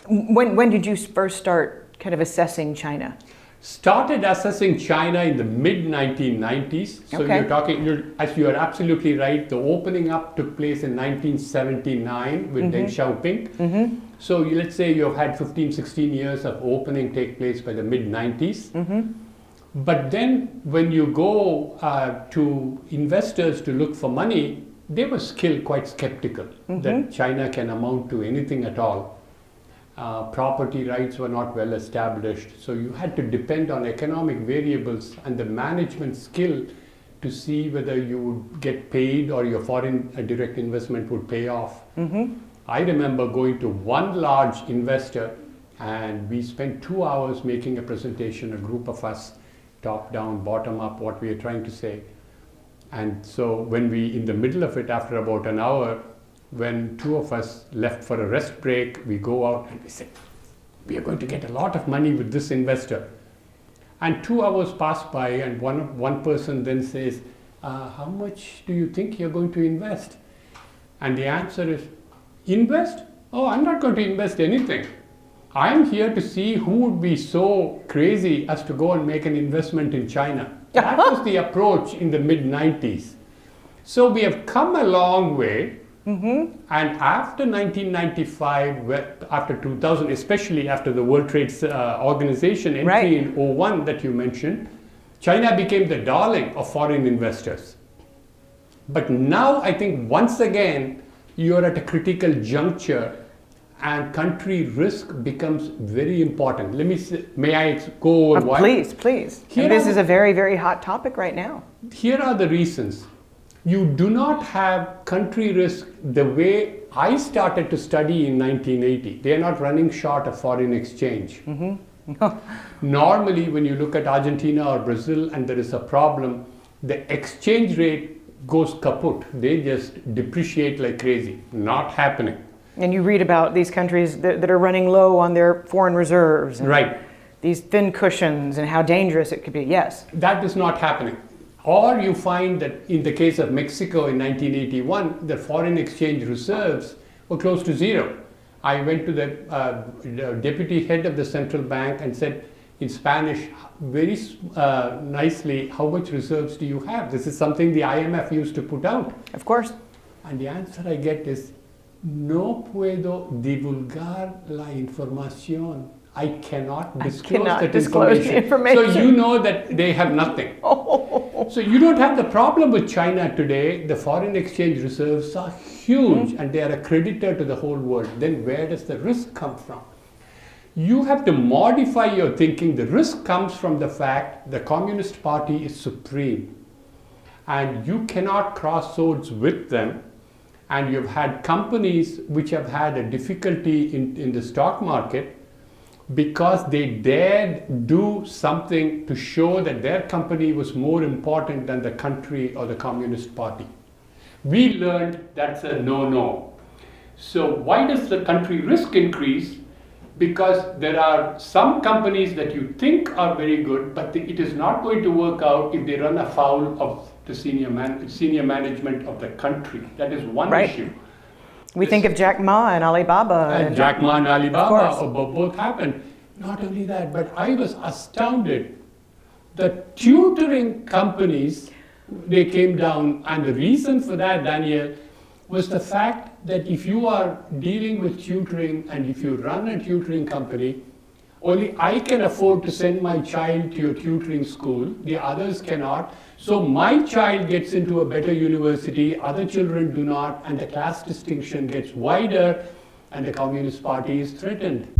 When did you first start kind of assessing China? Started assessing China in the mid-1990s. So as you are absolutely right, the opening up took place in 1979 with Deng Xiaoping. So let's say you've had 15, 16 years of opening take place by the mid-90s. But then when you go to investors to look for money, they were still quite skeptical that China can amount to anything at all. Property rights were not well established, so you had to depend on economic variables and the management skill to see whether you would get paid or your foreign direct investment would pay off. I remember going to one large investor and we spent 2 hours making a presentation, a group of us, top down, bottom up, what we are trying to say. And so when we, in the middle of it, after about an hour, when two of us left for a rest break, we go out and we say, we are going to get a lot of money with this investor. And 2 hours pass by and one person then says, how much do you think you're going to invest? And the answer is, invest? Oh, I'm not going to invest anything. I'm here to see who would be so crazy as to go and make an investment in China. That was the approach in the mid-90s. So we have come a long way. And after 1995, after 2000, especially after the World Trade Organization entry in 01 that you mentioned, China became the darling of foreign investors. But now I think once again, you're at a critical juncture and country risk becomes very important. May I go over why? Please. This is a very, very hot topic right now. Here are the reasons. You do not have country risk the way I started to study in 1980. They are not running short of foreign exchange. Normally, when you look at Argentina or Brazil and there is a problem, the exchange rate goes kaput. They just depreciate like crazy. Not happening. And you read about these countries that are running low on their foreign reserves. And these thin cushions and how dangerous it could be. Yes. That is not happening. Or you find that in the case of Mexico in 1981, the foreign exchange reserves were close to zero. I went to the deputy head of the central bank and said in Spanish, very nicely, how much reserves do you have? This is something the IMF used to put out. Of course. And the answer I get is, no puedo divulgar la información. I cannot disclose that information. So you know that they have nothing. So you don't have the problem with China today. The foreign exchange reserves are huge and they are a creditor to the whole world. Then where does the risk come from? You have to modify your thinking. The risk comes from the fact the Communist Party is supreme and you cannot cross swords with them. And you've had companies which have had a difficulty in the stock market because they dared do something to show that their company was more important than the country or the Communist Party. We learned that's a no-no. So why does the country risk increase? Because there are some companies that you think are very good, but it is not going to work out if they run afoul of the senior management of the country. That is one issue. We think of Jack Ma and Alibaba. And Jack Ma and Alibaba both happened. Not only that, but I was astounded. The tutoring companies, they came down, and the reason for that, Danielle, was the fact that if you are dealing with tutoring and if you run a tutoring company, only I can afford to send my child to your tutoring school, the others cannot. So my child gets into a better university, other children do not, and the class distinction gets wider and the Communist Party is threatened.